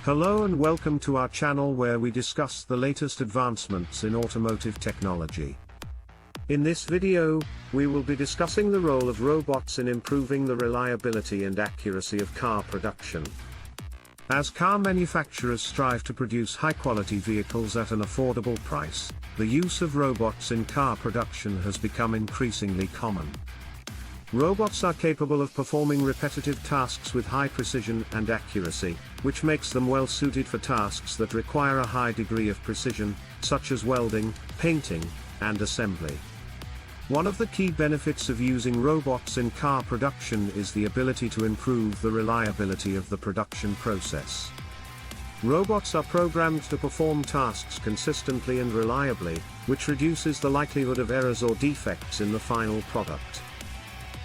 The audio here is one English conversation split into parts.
Hello and welcome to our channel where we discuss the latest advancements in automotive technology. In this video, we will be discussing the role of robots in improving the reliability and accuracy of car production. As car manufacturers strive to produce high-quality vehicles at an affordable price, the use of robots in car production has become increasingly common. Robots are capable of performing repetitive tasks with high precision and accuracy, which makes them well suited for tasks that require a high degree of precision, such as welding, painting, and assembly. One of the key benefits of using robots in car production is the ability to improve the reliability of the production process. Robots are programmed to perform tasks consistently and reliably, which reduces the likelihood of errors or defects in the final product.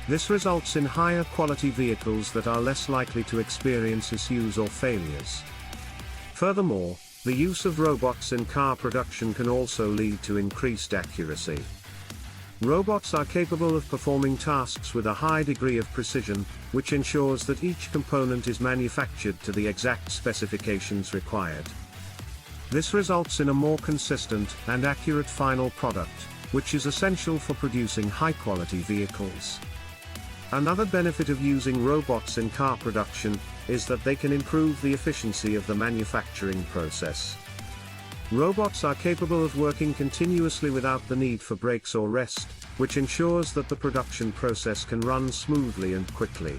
This results in higher quality vehicles that are less likely to experience issues or failures. Furthermore, the use of robots in car production can also lead to increased accuracy. Robots are capable of performing tasks with a high degree of precision, which ensures that each component is manufactured to the exact specifications required. This results in a more consistent and accurate final product, which is essential for producing high-quality vehicles. Another benefit of using robots in car production is that they can improve the efficiency of the manufacturing process. Robots are capable of working continuously without the need for breaks or rest, which ensures that the production process can run smoothly and quickly.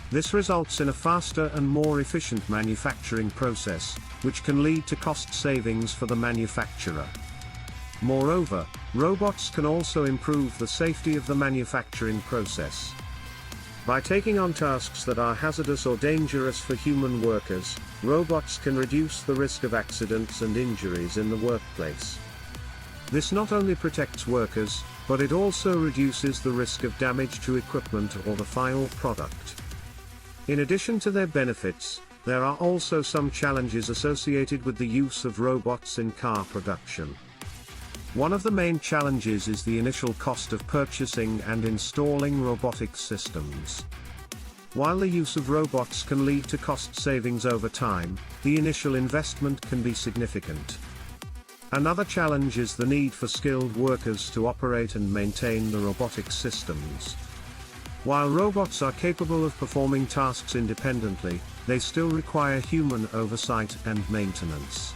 This results in a faster and more efficient manufacturing process, which can lead to cost savings for the manufacturer. Moreover, robots can also improve the safety of the manufacturing process. By taking on tasks that are hazardous or dangerous for human workers, robots can reduce the risk of accidents and injuries in the workplace. This not only protects workers, but it also reduces the risk of damage to equipment or the final product. In addition to their benefits, there are also some challenges associated with the use of robots in car production. One of the main challenges is the initial cost of purchasing and installing robotic systems. While the use of robots can lead to cost savings over time, the initial investment can be significant. Another challenge is the need for skilled workers to operate and maintain the robotic systems. While robots are capable of performing tasks independently, they still require human oversight and maintenance.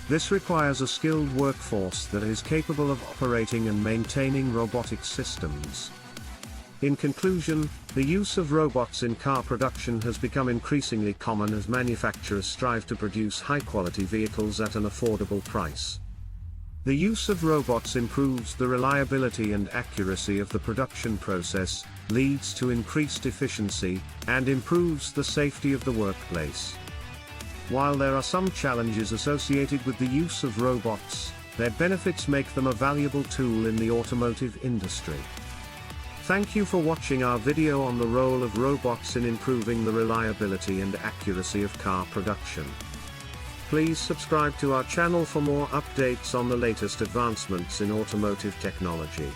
This requires a skilled workforce that is capable of operating and maintaining robotic systems. In conclusion, the use of robots in car production has become increasingly common as manufacturers strive to produce high-quality vehicles at an affordable price. The use of robots improves the reliability and accuracy of the production process, leads to increased efficiency, and improves the safety of the workplace. While there are some challenges associated with the use of robots, their benefits make them a valuable tool in the automotive industry. Thank you for watching our video on the role of robots in improving the reliability and accuracy of car production. Please subscribe to our channel for more updates on the latest advancements in automotive technology.